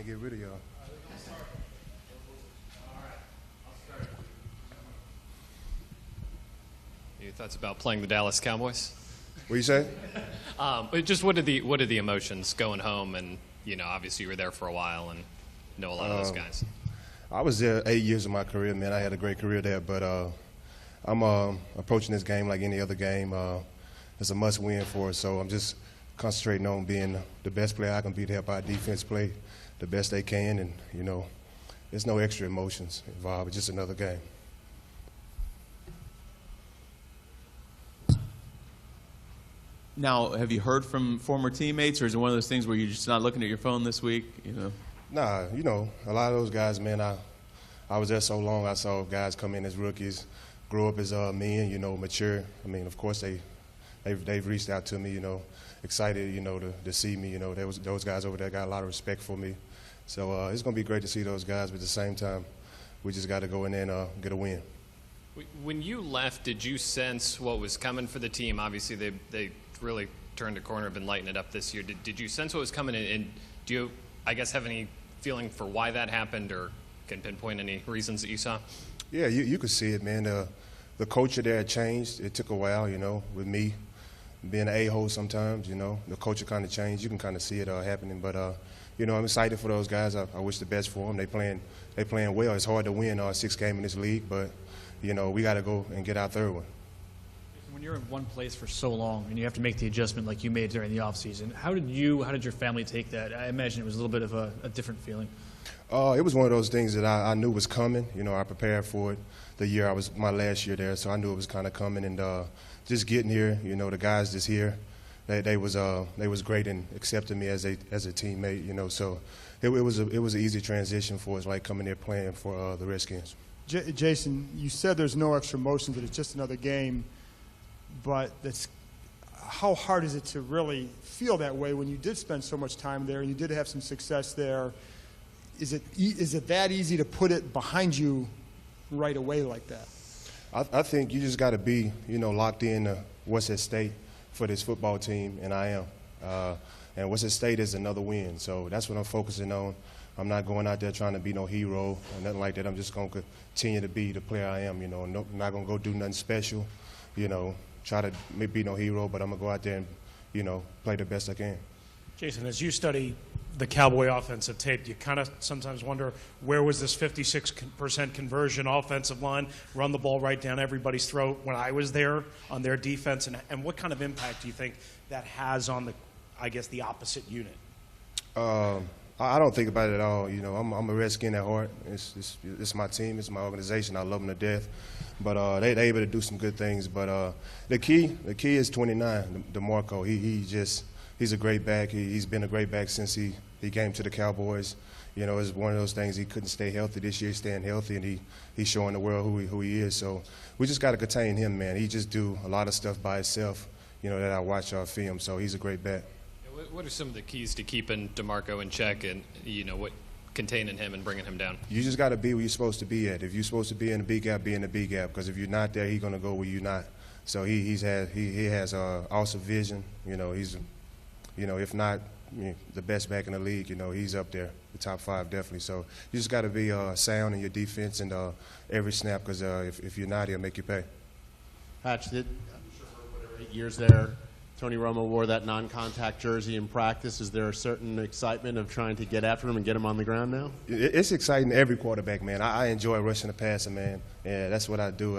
get rid of y'all. Your thoughts about playing the Dallas Cowboys? What you say? Just what are the emotions going home? And obviously you were there for a while and know a lot of those guys. I was there 8 years of my career, man. I had a great career there, but I'm approaching this game like any other game. It's a must-win for us, so I'm just concentrating on being the best player I can be to help our defense play the best they can, and there's no extra emotions involved. It's just another game. Now, have you heard from former teammates, or is it one of those things where you're just not looking at your phone this week? Nah, a lot of those guys, man, I was there so long. I saw guys come in as rookies, grow up as men, mature. I mean, of course, they've reached out to me, excited, to see me. Those guys over there got a lot of respect for me. So it's going to be great to see those guys, but at the same time, we just got to go in there and get a win. When you left, did you sense what was coming for the team? Obviously, they really turned a corner, been lighting it up this year. Did you sense what was coming, and do you, I guess, have any feeling for why that happened, or can pinpoint any reasons that you saw? Yeah, you could see it, man. The culture there changed. It took a while, with me being an a-hole sometimes, the culture kind of changed. You can kind of see it happening, but I'm excited for those guys. I wish the best for them. They playing well. It's hard to win 6 games in this league, but we got to go and get our third one. When you're in one place for so long and you have to make the adjustment like you made during the offseason, how did your family take that? I imagine it was a little bit of a different feeling. It was one of those things that I knew was coming. I prepared for it the year I was my last year there, so I knew it was kind of coming. And just getting here, the guys just here, they was great in accepting me as a teammate. So it was an easy transition for us, like coming here playing for the Redskins. Jason, you said there's no extra emotions, that it's just another game. But how hard is it to really feel that way when you did spend so much time there and you did have some success there? Is it that easy to put it behind you right away like that? I think you just got to be, locked in to what's at stake for this football team, and I am. And what's at stake is another win. So that's what I'm focusing on. I'm not going out there trying to be no hero or nothing like that. I'm just going to continue to be the player I am. I'm not going to go do nothing special, try to be no hero, but I'm going to go out there and, play the best I can. Jason, as you study the Cowboy offensive tape, you kind of sometimes wonder, where was this 56% conversion offensive line, run the ball right down everybody's throat when I was there on their defense, and what kind of impact do you think that has on the opposite unit? I don't think about it at all. I'm a Redskin at heart. It's my team. It's my organization. I love them to death. But they able to do some good things. But the key is 29, DeMarco. He's a great back. He's been a great back since he came to the Cowboys. It's one of those things. He couldn't stay healthy this year. He's staying healthy, and he's showing the world who he is. So we just got to contain him, man. He just do a lot of stuff by himself. That I watch film. So he's a great back. What are some of the keys to keeping DeMarco in check, and what containing him and bringing him down? You just got to be where you're supposed to be at. If you're supposed to be in the B gap, be in the B gap. Because if you're not there, he's gonna go where you're not. So he has awesome vision. He's if not the best back in the league, he's up there, the top 5 definitely. So you just got to be sound in your defense and every snap. Because if you're not, he'll make you pay. Hatch, I'm sure for whatever 8 years there, Tony Romo wore that non-contact jersey in practice. Is there a certain excitement of trying to get after him and get him on the ground now? It's exciting every quarterback, man. I enjoy rushing the passer, man. Yeah, that's what I do.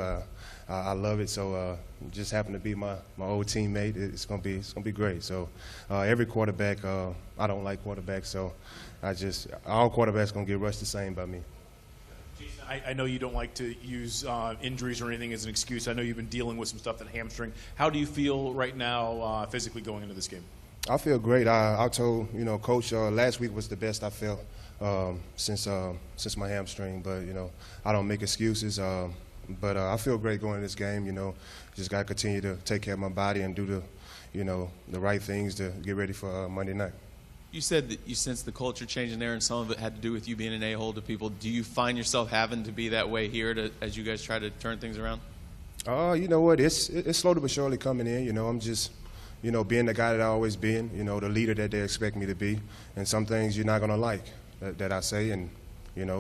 I love it. So just happen to be my old teammate. It's gonna be great. So every quarterback, I don't like quarterbacks, so all quarterbacks gonna get rushed the same by me. I know you don't like to use injuries or anything as an excuse. I know you've been dealing with some stuff, that hamstring. How do you feel right now physically going into this game? I feel great. I told Coach last week was the best I felt since my hamstring. But I don't make excuses. But I feel great going into this game. Just got to continue to take care of my body and do the right things to get ready for Monday night. You said that you sensed the culture changing there, and some of it had to do with you being an a-hole to people. Do you find yourself having to be that way here as you guys try to turn things around? You know what? It's slowly but surely coming in. I'm just, being the guy that I always been. The leader that they expect me to be. And some things you're not gonna like. that I say, and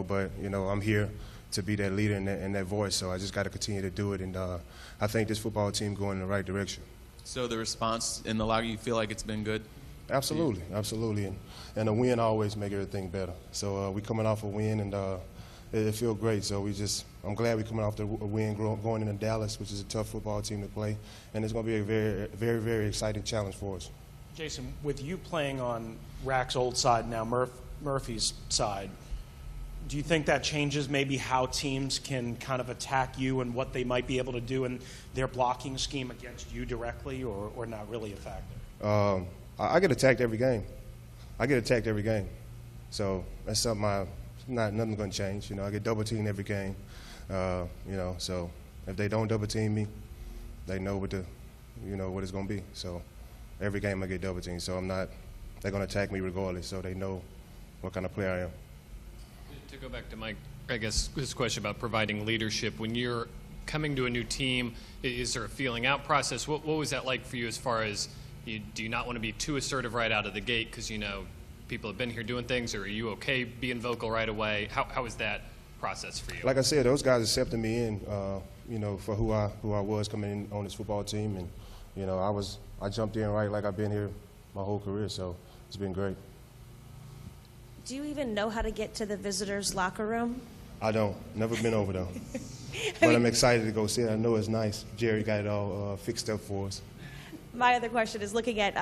but I'm here to be that leader and that voice. So I just got to continue to do it, and I think this football team going in the right direction. So the response in the locker, you feel like it's been good? Absolutely, absolutely, and a win always make everything better. So we coming off a win, and it feels great. So I'm glad we're coming off a win going into Dallas, which is a tough football team to play, and it's going to be a very, very, very exciting challenge for us. Jason, with you playing on Rack's old side now, Murphy's side, do you think that changes maybe how teams can kind of attack you and what they might be able to do in their blocking scheme against you directly, or not really a factor? I get attacked every game. So that's something nothing's going to change. I get double teamed every game. So if they don't double team me, they know what it's going to be. So every game I get double teamed. So they're going to attack me regardless. So they know what kind of player I am. To go back to Mike, I guess this question about providing leadership. When you're coming to a new team, is there a feeling out process? What was that like for you as far as do you not want to be too assertive right out of the gate because people have been here doing things, or are you okay being vocal right away? How is that process for you? Like I said, those guys accepted me in, for who I was coming in on this football team, and I jumped in right like I've been here my whole career, so it's been great. Do you even know how to get to the visitors' locker room? I don't. Never been over there. But I'm excited to go see it. I know it's nice. Jerry got it all fixed up for us. My other question is, looking at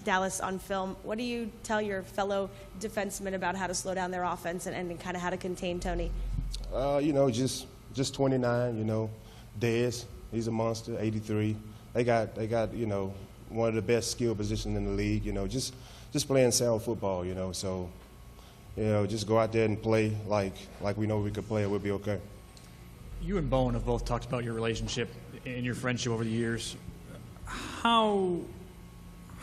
Dallas on film, what do you tell your fellow defensemen about how to slow down their offense and kind of how to contain Tony? Just 29, Dez, he's a monster, 83. They got one of the best skill positions in the league, just playing sound football, so just go out there and play like we know we could play, it would be okay. You and Bowen have both talked about your relationship and your friendship over the years. How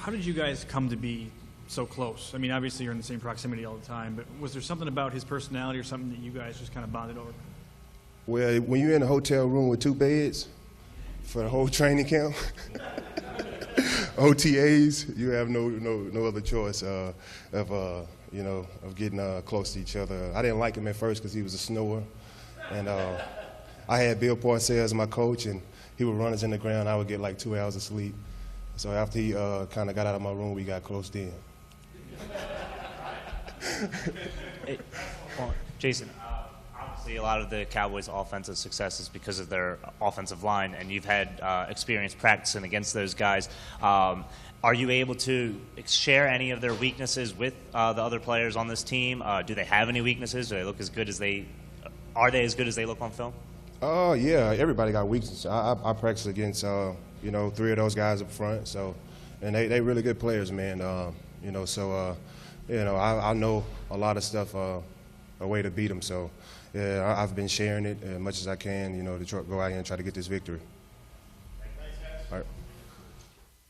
did you guys come to be so close? I mean, obviously you're in the same proximity all the time, but was there something about his personality or something that you guys just kind of bonded over? Well, when you're in a hotel room with 2 beds for the whole training camp, OTAs, you have no other choice of getting close to each other. I didn't like him at first because he was a snorer, and I had Bill Parcells as my coach, and he would run us in the ground. I would get like 2 hours of sleep. So after he kind of got out of my room, we got closed in. Hey, Jason, obviously a lot of the Cowboys' offensive success is because of their offensive line, and you've had experience practicing against those guys. Are you able to share any of their weaknesses with the other players on this team? Do they have any weaknesses? Do they look as good as are they as good as they look on film? Yeah, everybody got weaknesses. I practice against 3 of those guys up front, so and they really good players, man. I know a lot of stuff, a way to beat them. So yeah, I've been sharing it as much as I can, to go out here and try to get this victory.